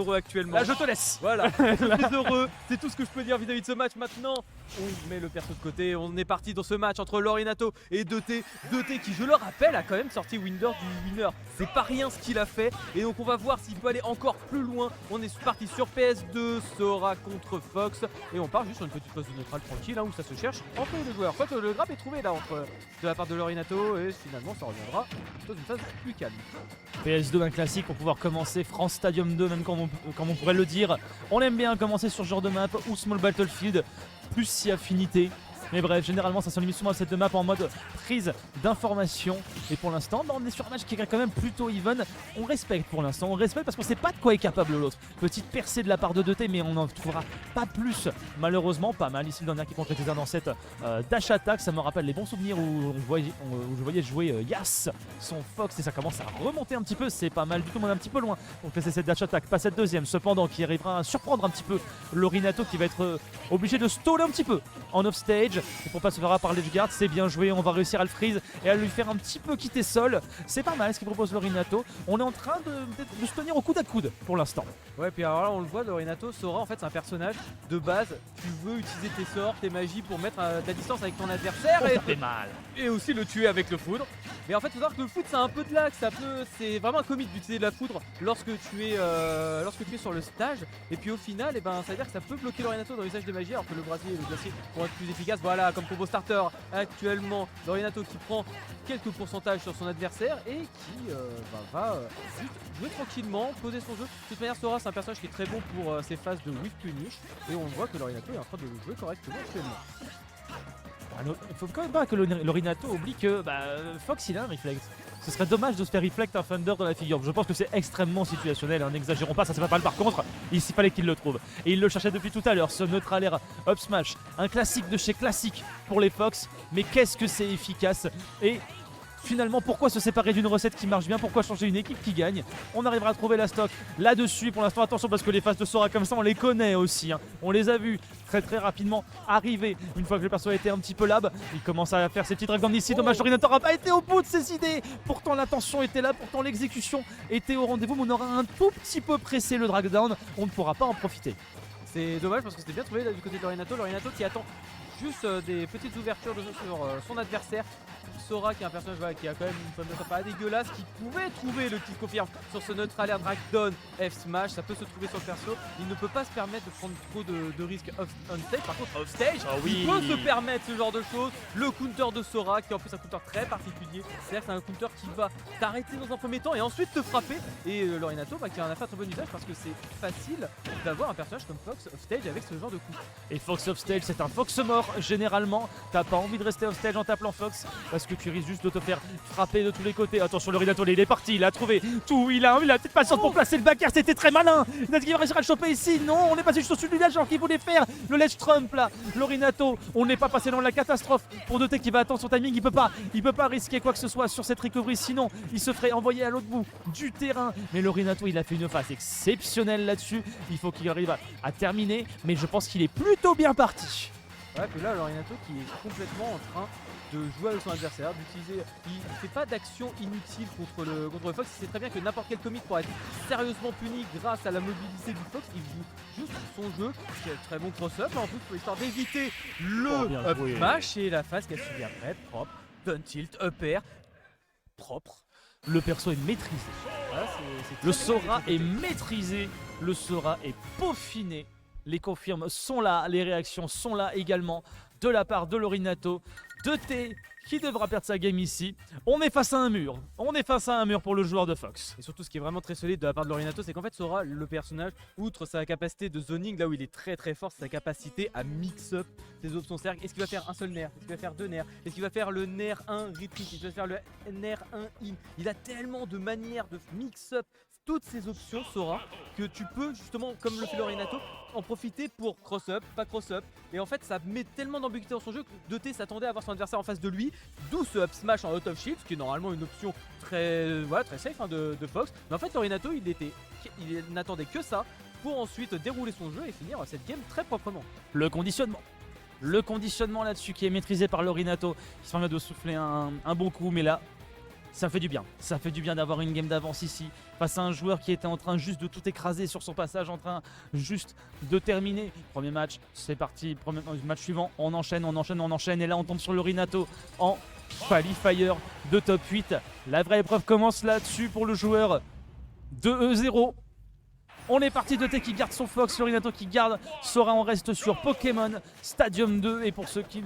heureux actuellement. Là je te laisse. Voilà, je suis très heureux, c'est tout ce que je peux dire vis-à-vis de ce match. Maintenant, on met le perso de côté, on est parti dans ce match entre Lorinato et 2T. 2T qui, je le rappelle, a quand même sorti winner du winner. C'est pas rien ce qu'il a fait, et donc on va voir s'il peut aller encore plus loin. On est parti sur PS2, Sora contre Fox, et on part juste sur une petite phase de neutral tranquille, hein, où ça se cherche entre les deux joueurs. Quoique le grab est trouvé là de la part de Lorinato, et finalement ça reviendra dans une phase plus calme. PS2 un classique pour pouvoir commencer, France Stadium 2 même comme on pourrait le dire. On aime bien commencer sur ce genre de map ou Small Battlefield, plus si affinité. Mais bref, généralement ça se limite souvent à cette map en mode prise d'information. Et pour l'instant, on est sur un match qui est quand même plutôt even. On respecte pour l'instant, on respecte parce qu'on sait pas de quoi est capable l'autre. Petite percée de la part de 2T, mais on n'en trouvera pas plus. Malheureusement, pas mal ici le dernier qui concrétise dans cette dash attack. Ça me rappelle les bons souvenirs où je voyais jouer Yas, son Fox, et ça commence à remonter un petit peu. C'est pas mal du tout, mais on est un petit peu loin pour placer cette dash attack. Pas cette deuxième, cependant, qui arrivera à surprendre un petit peu Lorinato, qui va être obligé de staller un petit peu en offstage. Et pour pas se faire par l'edgeguard, c'est bien joué, on va réussir à le freeze et à lui faire un petit peu quitter sol. C'est pas mal ce qu'il propose Lorinato. On est en train de se tenir au coude à coude pour l'instant. Ouais, puis alors là on le voit, Lorinato, Sora en fait c'est un personnage de base. Tu veux utiliser tes sorts, tes magies pour mettre de la distance avec ton adversaire Ça fait mal. et aussi le tuer avec le foudre. Mais en fait, il faut savoir que le foudre c'est un peu de lag, c'est vraiment un comique d'utiliser de la foudre lorsque tu es sur le stage. Et puis au final, ça veut dire que ça peut bloquer Lorinato dans l'usage des magies, alors que le brasier et le glacier vont être plus efficaces. Voilà, comme combo starter actuellement, Lorinato qui prend quelques pourcentages sur son adversaire et qui va juste jouer tranquillement, poser son jeu. De toute manière, Sora c'est un personnage qui est très bon pour ses phases de whiff punish, et on voit que Lorinato est en train de le jouer correctement actuellement. Il faut quand même pas que Lorinato oublie que Fox il a un reflect. Ce serait dommage de se faire reflect un Thunder dans la figure. Je pense que c'est extrêmement situationnel, n'exagérons pas, ça c'est pas mal. Par contre, il fallait qu'il le trouve. Et il le cherchait depuis tout à l'heure, ce neutral air up smash. Un classique de chez classique pour les Fox, mais qu'est-ce que c'est efficace. Et finalement, pourquoi se séparer d'une recette qui marche bien? Pourquoi changer une équipe qui gagne? On arrivera à trouver la stock là-dessus. Pour l'instant, attention parce que les phases de Sora comme ça, on les connaît aussi. On les a vus très rapidement arriver. Une fois que le perso a été un petit peu lab, il commence à faire ses petits drags ici. Dommage, Lorinato n'aura pas été au bout de ses idées. Pourtant, l'attention était là, pourtant l'exécution était au rendez-vous. Mais on aura un tout petit peu pressé le drag down. On ne pourra pas en profiter. C'est dommage parce que c'était bien trouvé là, du côté de Lorinato. Lorinato qui attend juste des petites ouvertures sur son adversaire. Sora qui est un personnage qui a quand même une femme de pas dégueulasse, qui pouvait trouver le kill confirme sur ce neutral air drag down F smash. Ça peut se trouver sur le perso. Il ne peut pas se permettre de prendre trop de risques on stage. Par contre, off stage, il peut se permettre ce genre de choses. Le counter de Sora qui est en plus un counter très particulier. C'est-à-dire que c'est un counter qui va t'arrêter dans un premier temps et ensuite te frapper. Et Lorinato qui en a fait un très bon usage parce que c'est facile d'avoir un personnage comme Fox off stage avec ce genre de coup. Et Fox off stage, c'est un Fox mort généralement. T'as pas envie de rester off stage en t'appelant Fox parce que tu risques juste de te faire frapper de tous les côtés. Attention, Lorinato, il est parti, il a trouvé tout, il a peut-être patience pour placer le backer, c'était très malin. Est-ce qu'il va réussir à le choper ici? Non, on est passé juste au-dessus du village alors qu'il voulait faire le ledge trump là. Lorinato, on n'est pas passé dans la catastrophe pour 2T qui va attendre son timing, il peut pas risquer quoi que ce soit sur cette recovery, sinon il se ferait envoyer à l'autre bout du terrain. Mais Lorinato, il a fait une phase exceptionnelle là-dessus, il faut qu'il arrive à terminer, mais je pense qu'il est plutôt bien parti. Ouais, puis là, Lorinato qui est complètement en train de jouer avec son adversaire, d'utiliser. Il ne fait pas d'action inutile contre le Fox. Il sait très bien que n'importe quel comic pourra être sérieusement puni grâce à la mobilité du Fox. Il joue juste son jeu, qui est très bon cross-up en plus pour histoire d'éviter le up smash et la phase qui a suivi après. Propre, down tilt, up air, propre. Le perso est maîtrisé. Voilà, le Sora est maîtrisé, le Sora est peaufiné. Les confirmes sont là, les réactions sont là également de la part de Lorinato. 2T qui devra perdre sa game ici. On est face à un mur. On est face à un mur pour le joueur de Fox. Et surtout, ce qui est vraiment très solide de la part de Lorinato, c'est qu'en fait, Sora, le personnage, outre sa capacité de zoning, là où il est très fort, c'est sa capacité à mix-up ses options cercles. Est-ce qu'il va faire un seul nerf? Est-ce qu'il va faire deux nerfs? Est-ce qu'il va faire le nerf 1 retreat? Est-ce qu'il va faire le nerf 1 in? Il a tellement de manières de mix-up toutes ces options, Sora, que tu peux justement, comme le fait Lorinato, en profiter pour cross-up, pas cross-up. Et en fait, ça met tellement d'ambiguïté dans son jeu que 2T s'attendait à avoir son adversaire en face de lui. D'où ce up smash en out of shield, qui est normalement une option très safe de Fox. Mais en fait, Lorinato, il n'attendait que ça pour ensuite dérouler son jeu et finir cette game très proprement. Le conditionnement là-dessus qui est maîtrisé par Lorinato, qui se permet de souffler un bon coup, mais là, Ça fait du bien. Ça fait du bien d'avoir une game d'avance ici face à un joueur qui était en train juste de tout écraser sur son passage, en train juste de terminer. Premier match, c'est parti. Premier match suivant, on enchaîne. Et là, on tombe sur le Rinato en qualifier de top 8. La vraie épreuve commence là-dessus pour le joueur de E0. On est parti de T qui garde son Fox, le Rinato qui garde Sora. On reste sur Pokémon Stadium 2. Et pour ceux qui,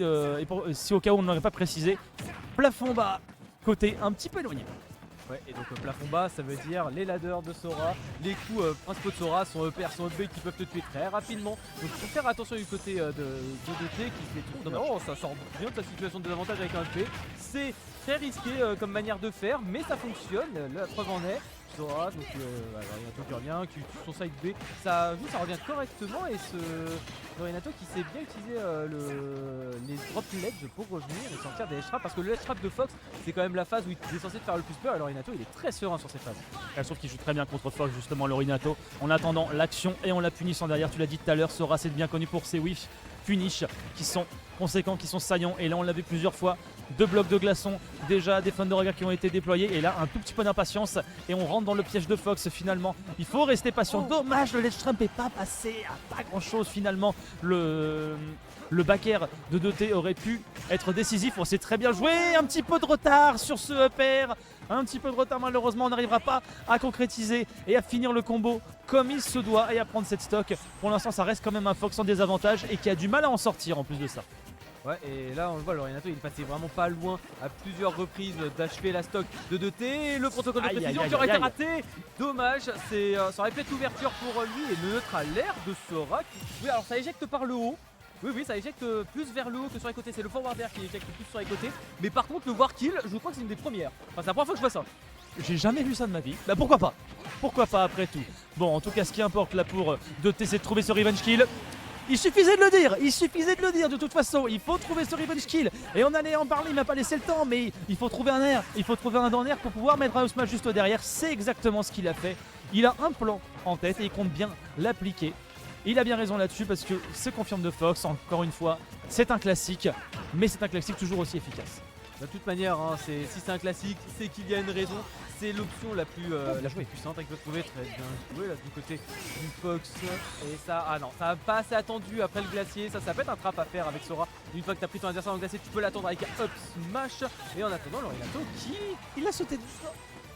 si au cas où on n'aurait pas précisé, plafond bas. Côté un petit peu éloigné. Ouais, et donc plafond bas, ça veut dire les ladders de Sora, les coups principaux de Sora, son EPR, son EB qui peuvent te tuer très rapidement. Donc il faut faire attention du côté de DT qui fait tout. Oh, ça sort bien de sa situation de désavantage avec un EP. C'est très risqué comme manière de faire, mais ça fonctionne. La preuve en est. Sora, donc il y a un truc qui revient, qui tue son side B, ça revient correctement et ce Renato qui sait bien utiliser les drop ledge pour revenir et sortir des ledge traps parce que le ledge trap de Fox c'est quand même la phase où il est censé te faire le plus peur et le Renato il est très serein sur ces phases. Je trouve qu'il joue très bien contre Fox justement le Rinato en attendant l'action et en la punissant derrière, tu l'as dit tout à l'heure, Sora c'est bien connu pour ses whiffs punish qui sont conséquents, qui sont saillants et là on l'a vu plusieurs fois. 2 blocs de glaçons, déjà des fans de regard qui ont été déployés et là un tout petit peu d'impatience et on rentre dans le piège de Fox finalement. Il faut rester patient. Dommage, le ledge trump est pas passé à pas grand chose finalement. Le back air de 2T aurait pu être décisif. On s'est très bien joué, un petit peu de retard sur ce upper. Un petit peu de retard malheureusement, on n'arrivera pas à concrétiser et à finir le combo comme il se doit et à prendre cette stock. Pour l'instant ça reste quand même un Fox en désavantage et qui a du mal à en sortir en plus de ça. Ouais, et là on le voit, le Renato il est passé vraiment pas loin à plusieurs reprises d'achever la stock de 2T. Le protocole de précision qui aurait été raté. Dommage, ça aurait pu être ouverture pour lui et le neutre à l'air de Sora. Oui, alors ça éjecte par le haut. Oui, ça éjecte plus vers le haut que sur les côtés. C'est le forward air qui éjecte plus sur les côtés. Mais par contre, le war kill, je crois que c'est une des premières. Enfin, c'est la première fois que je vois ça. J'ai jamais vu ça de ma vie. Bah pourquoi pas? Pourquoi pas après tout? Bon, en tout cas, ce qui importe là pour 2T, c'est de trouver ce revenge kill. Il suffisait de le dire, de toute façon, il faut trouver ce revenge kill. Et on allait en parler, il m'a pas laissé le temps, mais il faut trouver un air, il faut trouver un down air pour pouvoir mettre un smash juste derrière. C'est exactement ce qu'il a fait. Il a un plan en tête et il compte bien l'appliquer. Il a bien raison là-dessus parce que ce confirme de Fox, encore une fois, c'est un classique, mais c'est un classique toujours aussi efficace. De toute manière, hein, si c'est un classique, c'est qu'il y a une raison. C'est l'option la plus puissante qu'il peut trouver. Très bien joué là du côté du Fox. Et ça, ah non, ça n'a pas assez attendu après le glacier. Ça peut être un trap à faire avec Sora. Une fois que tu as pris ton adversaire dans le glacier, tu peux l'attendre avec un up smash. Et en attendant, le Renato il a sauté dessus.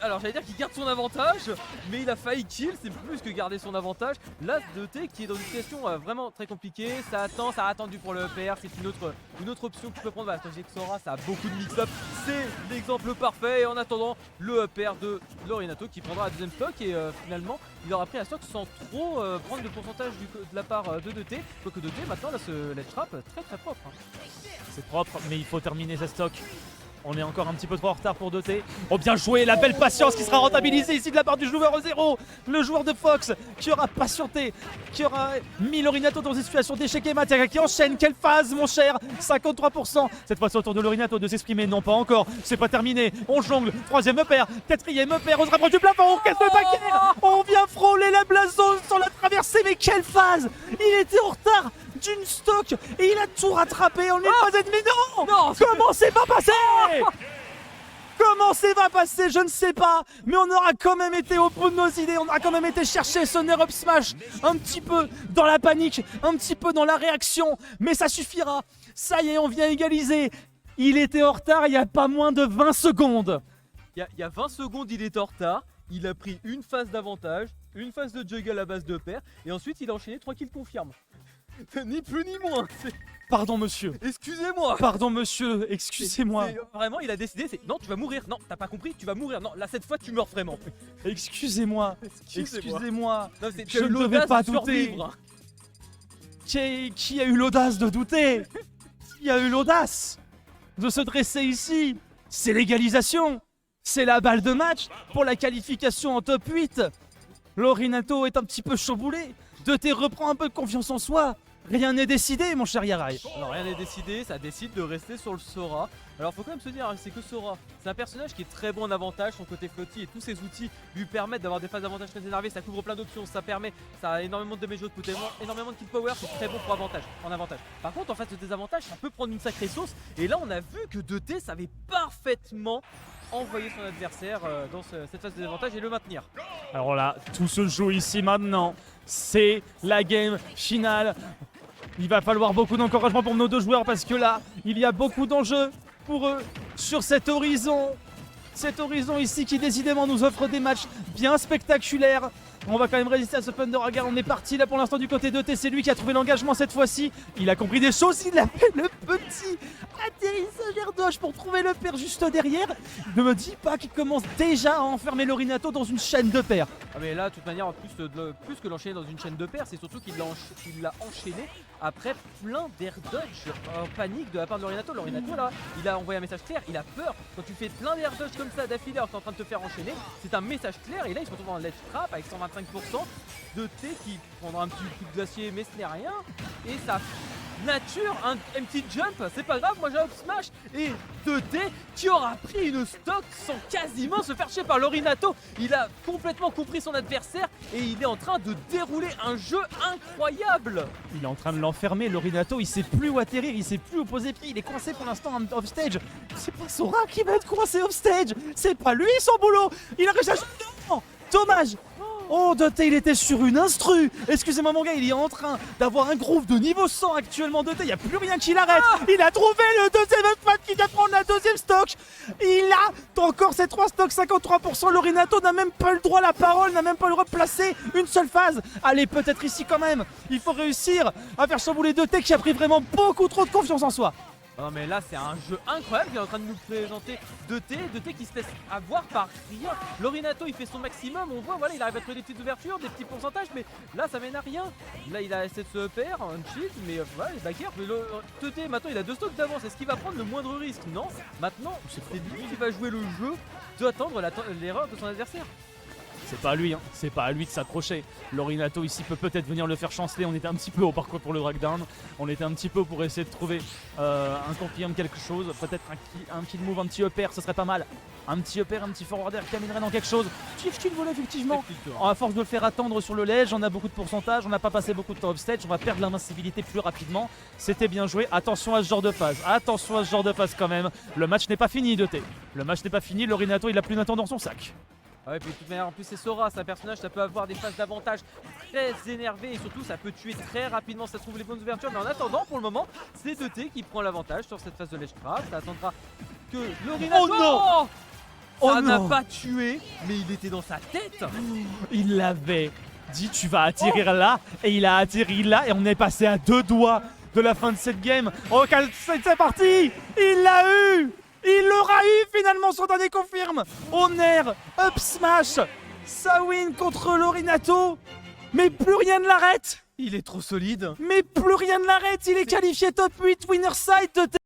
Alors j'allais dire qu'il garde son avantage, mais il a failli kill, c'est plus que garder son avantage. Là, 2T qui est dans une situation vraiment très compliquée, ça a attendu pour le EPR, c'est une autre option que tu peux prendre. Voilà, Sora, ça a beaucoup de mix-up, c'est l'exemple parfait. Et en attendant, le EPR de Renato qui prendra la deuxième stock et finalement, il aura pris la stock sans trop prendre de pourcentage de la part de 2T. Quoique 2T maintenant, là, ce ledge trap très propre. Hein. C'est propre, mais il faut terminer sa stock. On est encore un petit peu trop en retard pour 2T. Oh bien joué, la belle patience qui sera rentabilisée ici de la part du joueur au 0. Le joueur de Fox qui aura patienté, qui aura mis Lorinato dans une situation d'échec et mat, qui enchaîne. Quelle phase mon cher, 53%. Cette fois c'est au tour de Lorinato de s'exprimer. Non pas encore, c'est pas terminé. On jongle, troisième EPR, quatrième EPR. On se rapproche du plafond, on casse le back-air. On vient frôler la blazone sur la traversée. Mais quelle phase. Il était en retard d'une stock et il a tout rattrapé. On n'est pas ennemi. Non, comment c'est pas passé? Comment c'est va passer, je ne sais pas, mais on aura quand même été au bout de nos idées, on aura quand même été chercher ce Nair Up Smash un petit peu dans la panique, un petit peu dans la réaction, mais ça suffira. Ça y est, on vient égaliser. Il était en retard il n'y a pas moins de 20 secondes. Il y a 20 secondes, il était en retard, il a pris une phase d'avantage, une phase de juggle à la base de paire, et ensuite il a enchaîné 3 kills confirme. Ni plus ni moins. Pardon monsieur. Excusez-moi. Pardon monsieur, excusez-moi. Vraiment il a décidé, c'est non tu vas mourir, non t'as pas compris, tu vas mourir, non là cette fois tu meurs vraiment. Excusez-moi. Excusez-moi. Je ne devais pas douter. Qui a eu l'audace de douter? Qui a eu l'audace de se dresser ici? C'est l'égalisation. C'est la balle de match pour la qualification en top 8. Lorinato est un petit peu chamboulé. 2T reprend un peu de confiance en soi. Rien n'est décidé, mon cher Yarai. Alors rien n'est décidé, ça décide de rester sur le Sora. Alors faut quand même se dire, hein, c'est que Sora, c'est un personnage qui est très bon en avantage, son côté flotti et tous ses outils lui permettent d'avoir des phases d'avantage très énervées, ça couvre plein d'options, ça a énormément de damage output, énormément de kill power, c'est très bon pour en avantage. Par contre en face de désavantage, ça peut prendre une sacrée sauce, et là on a vu que 2T savait parfaitement envoyer son adversaire dans cette phase de désavantage et le maintenir. Alors là, tout se joue ici maintenant. C'est la game finale. Il va falloir beaucoup d'encouragement pour nos deux joueurs parce que là, il y a beaucoup d'enjeux pour eux sur cet horizon. Cet horizon ici qui décidément nous offre des matchs bien spectaculaires. On va quand même résister à ce Thunder. Regarde, on est parti là pour l'instant du côté de T. C'est lui qui a trouvé l'engagement cette fois-ci. Il a compris des choses. Il a fait le petit atterrissage air dodge pour trouver le pair juste derrière. Ne me dis pas qu'il commence déjà à enfermer Lorinato dans une chaîne de paires. Ah mais là, de toute manière, plus que l'enchaîner dans une chaîne de paires, c'est surtout qu'il l'a enchaîné après plein d'air dodge en panique de la part de Lorinato. Lorinato là, il a envoyé un message clair, il a peur. Quand tu fais plein d'air dodge comme ça d'affilée alors que t'es en train de te faire enchaîner, c'est un message clair. Et là, il se retrouve en ledge trap avec 125% de T qui prendra un petit coup de glacier, mais ce n'est rien. Et ça nature un petit jump, c'est pas grave, moi j'ai up smash. Et 2T qui aura pris une stock sans quasiment se faire chier par Lorinato. Il a complètement compris son adversaire et il est en train de dérouler un jeu incroyable. Il est en train de l'enfermer, Lorinato, il sait plus où atterrir, il sait plus où poser pied, il est coincé pour l'instant en offstage. C'est pas Sora qui va être coincé offstage, c'est pas lui son boulot. Il a réussi à... Non, dommage. Oh, 2T, il était sur une instru. Excusez-moi mon gars, il est en train d'avoir un groove de niveau 100 actuellement. 2T, il n'y a plus rien qui l'arrête. Il a trouvé le deuxième upfat qui doit prendre la deuxième stock. Il a encore ses 3 stocks, 53%. Lorinato n'a même pas le droit à la parole, n'a même pas le droit de placer une seule phase. Allez, peut-être ici quand même. Il faut réussir à faire chambouler 2T qui a pris vraiment beaucoup trop de confiance en soi. Non mais là c'est un jeu incroyable qui est en train de nous présenter 2T qui se laisse avoir par rien. Lorinato il fait son maximum, on voit voilà il arrive à trouver des petites ouvertures, des petits pourcentages, mais là ça mène à rien. Là il a essayé de se perdre, un cheat, mais voilà il backer. 2T maintenant il a 2 stocks d'avance, est-ce qu'il va prendre le moindre risque? Non, maintenant c'est lui qui va jouer le jeu d'attendre l'erreur de son adversaire. C'est pas à lui, hein. C'est pas à lui de s'accrocher. Lorinato ici peut peut-être venir le faire chanceler. On était un petit peu haut par contre pour le breakdown. On était un petit peu pour essayer de trouver un confirm, quelque chose. Peut-être un kill move, un petit upper, ce serait pas mal. Un petit upper, un petit forward air qui amènerait dans quelque chose. Kill voler effectivement. À force de le faire attendre sur le ledge, on a beaucoup de pourcentage. On n'a pas passé beaucoup de temps offstage. On va perdre l'invincibilité plus rapidement. C'était bien joué. Attention à ce genre de phase. Attention à ce genre de phase quand même. Le match n'est pas fini 2T. Le match n'est pas fini. Lorinato il a plus d'un temps dans son sac. Ah ouais, puis de toute manière, en plus c'est Sora, c'est un personnage, ça peut avoir des phases d'avantage très énervées et surtout ça peut tuer très rapidement, ça trouve les bonnes ouvertures. Mais en attendant, pour le moment, c'est 2T qui prend l'avantage sur cette phase de ledge trap. Ça attendra que Lorinato. Oh non! Ça n'a pas tué, mais il était dans sa tête. Il l'avait dit, tu vas atterrir là, et il a atterri là, et on est passé à 2 doigts de la fin de cette game. Oh, c'est parti! Il l'a eu! Il l'aura eu finalement, son dernier confirme. On air, up smash, ça win contre Lorinato, mais plus rien ne l'arrête. Il est trop solide. Mais plus rien ne l'arrête, il est qualifié top 8 winner side de